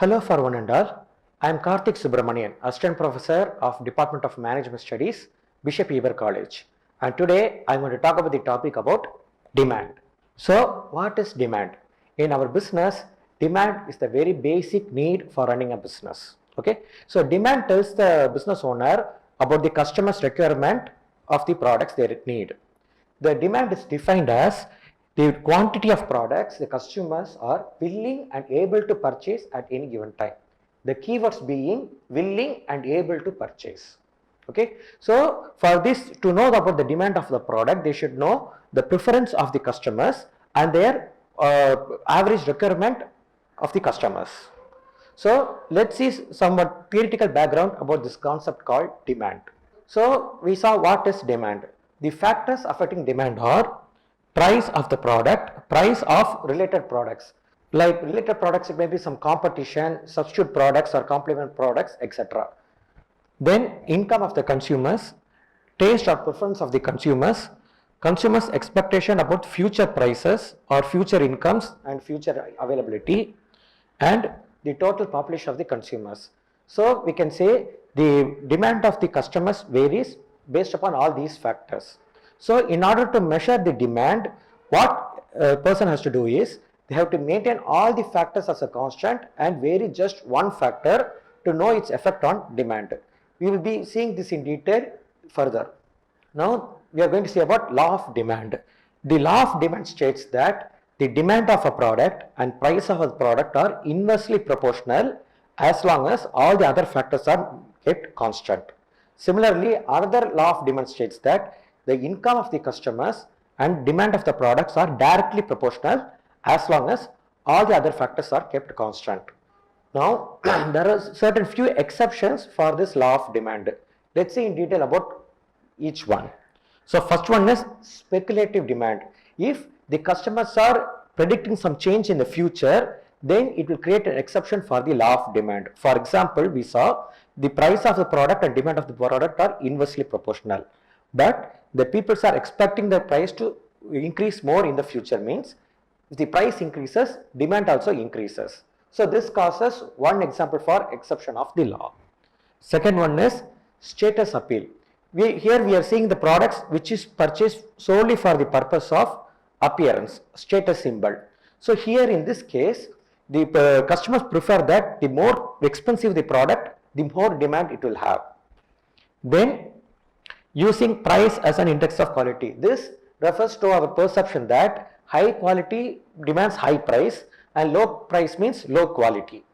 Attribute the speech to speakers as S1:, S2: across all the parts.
S1: Hello for one and all. I am Karthik Subramanian, Assistant Professor of Department of Management Studies, Bishop Eber College. And today I am going to talk about the topic about demand. So what is demand? In our business, demand is the very basic need for running a business. Okay. So demand tells the business owner about the customer's requirement of the products they need. The demand is defined as the quantity of products the consumers are willing and able to purchase at any given time. The keywords being willing and able to purchase. Okay, so for this, to know about the demand of the product, they should know the preference of the customers and their average requirement of the customers. So let's see somewhat theoretical background about this concept called demand. So we saw what is demand. The factors affecting demand are price of the product, price of related products. Like related products, it may be some competition, substitute products or complement products, etc. Then income of the consumers, taste or preference of the consumers, consumers' expectation about future prices or future incomes and future availability, and the total population of the consumers. So we can say the demand of the customers varies based upon all these factors. So in order to measure the demand, what a person has to do is they have to maintain all the factors as a constant and vary just one factor to know its effect on demand. We will be seeing this in detail further. Now we are going to see about law of demand. The law of demand states that the demand of a product and price of a product are inversely proportional as long as all the other factors are kept constant. Similarly, another law of demand states that the income of the customers and demand of the products are directly proportional as long as all the other factors are kept constant. Now, there are certain few exceptions for this law of demand. Let's see in detail about each one. So first one is speculative demand. If the customers are predicting some change in the future, then it will create an exception for the law of demand. For example, we saw the price of the product and demand of the product are inversely proportional. But the people are expecting the price to increase more in the future, means if the price increases, demand also increases. So this causes one example for exception of the law. Second one is status appeal. Here we are seeing the products which is purchased solely for the purpose of appearance, status symbol. So here in this case, the customers prefer that the more expensive the product, the more demand it will have. Then using price as an index of quality. This refers to our perception that high quality demands high price and low price means low quality.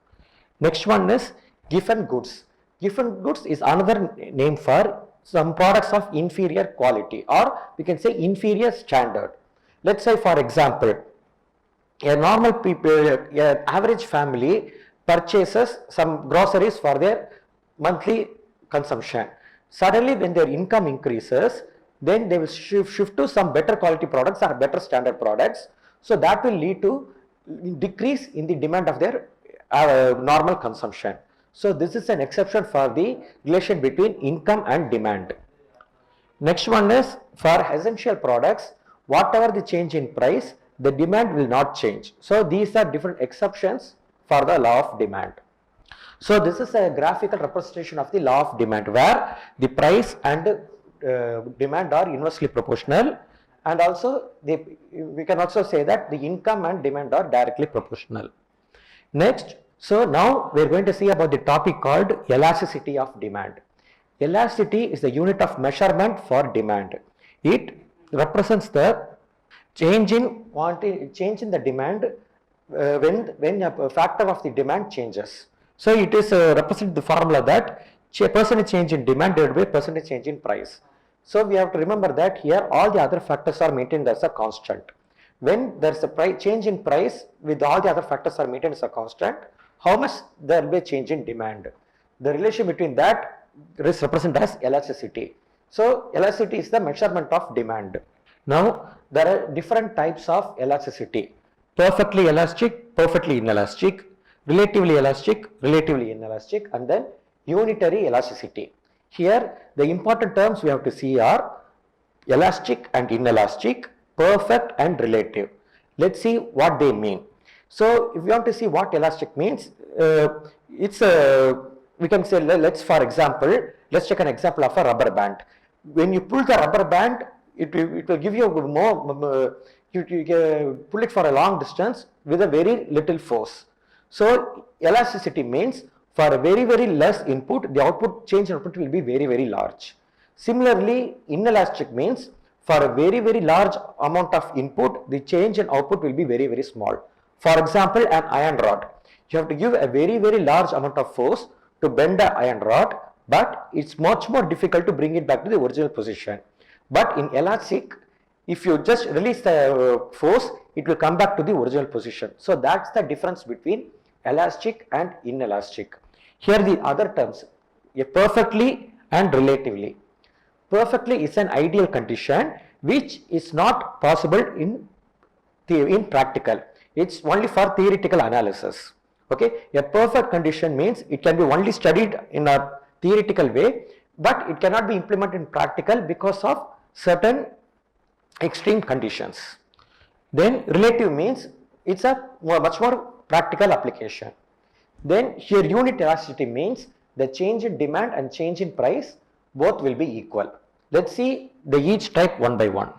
S1: Next one is given goods. Given goods is another name for some products of inferior quality, or we can say inferior standard. Let's say for example, a normal people, an average family purchases some groceries for their monthly consumption. Suddenly when their income increases, then they will shift to some better quality products or better standard products. So that will lead to decrease in the demand of their normal consumption. So this is an exception for the relation between income and demand. Next one is for essential products, whatever the change in price, the demand will not change. So these are different exceptions for the law of demand. So this is a graphical representation of the law of demand where the price and demand are inversely proportional, and also we can also say that the income and demand are directly proportional. Next, so now we are going to see about the topic called elasticity of demand. Elasticity is the unit of measurement for demand. It represents the change in quantity, change in the demand when a factor of the demand changes. So it is represent the formula that percentage change in demand divided by percentage change in price. So we have to remember that here all the other factors are maintained as a constant. When there is a change in price with all the other factors are maintained as a constant, how much there will be a change in demand? The relation between that is represented as elasticity. So elasticity is the measurement of demand. Now there are different types of elasticity: perfectly elastic, perfectly inelastic, relatively elastic, relatively inelastic, and then unitary elasticity. Here the important terms we have to see are elastic and inelastic, perfect and relative. Let's see what they mean. So if you want to see what elastic means, we can say, for example, let's take an example of a rubber band. When you pull the rubber band, it will give you more, you pull it for a long distance with a very little force. So elasticity means for a very less input, the output change in output will be very large. Similarly, inelastic means for a very large amount of input, the change in output will be very small. For example, an iron rod. You have to give a very large amount of force to bend the iron rod, but it's much more difficult to bring it back to the original position. But in elastic, if you just release the force, it will come back to the original position. So that's the difference between elastic and inelastic. Here the other terms, perfectly and relatively. Perfectly is an ideal condition which is not possible in practical. It's only for theoretical analysis. Okay, a perfect condition means it can be only studied in a theoretical way, but it cannot be implemented in practical because of certain extreme conditions. Then relative means it's a much more practical application. Then here unit elasticity means the change in demand and change in price both will be equal. Let's see each type one by one.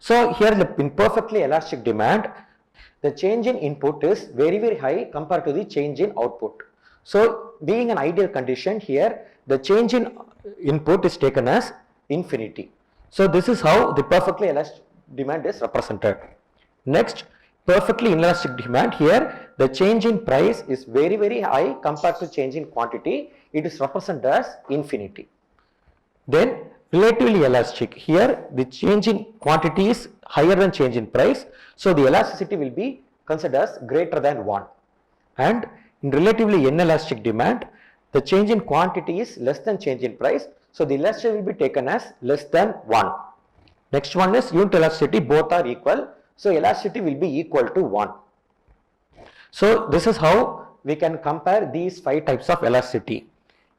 S1: So here in perfectly elastic demand, the change in input is very high compared to the change in output. So being an ideal condition here, the change in input is taken as infinity. So this is how the perfectly elastic demand is represented. Next, perfectly inelastic demand, here the change in price is very high compared to change in quantity. It is represented as infinity. Then relatively elastic, here the change in quantity is higher than change in price, so the elasticity will be considered as greater than 1. And in relatively inelastic demand, the change in quantity is less than change in price, so the elasticity will be taken as less than 1. Next one is unit elasticity, both are equal, so elasticity will be equal to 1. So this is how we can compare these 5 types of elasticity.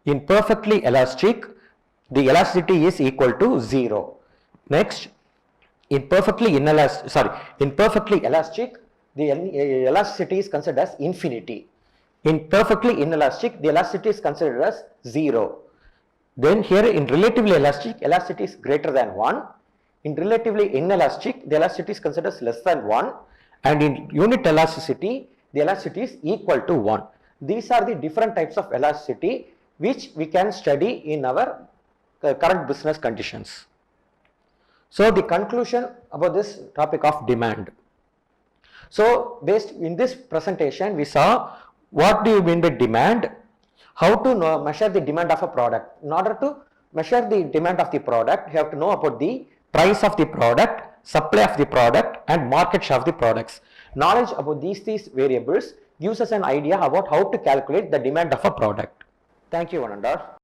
S1: In perfectly elastic, the elasticity is equal to 0. Next, in perfectly elastic, the elasticity is considered as infinity. In perfectly inelastic, the elasticity is considered as 0. Then here in relatively elastic, elasticity is greater than 1. In relatively inelastic, the elasticity is considered as less than 1. And in unit elasticity, the elasticity is equal to 1. These are the different types of elasticity which we can study in our current business conditions. So the conclusion about this topic of demand. So based in this presentation, we saw what do you mean by demand, how to measure the demand of a product. In order to measure the demand of the product, you have to know about the price of the product, supply of the product, and market share of the products. Knowledge about these variables gives us an idea about how to calculate the demand of a product. Thank you, one and all.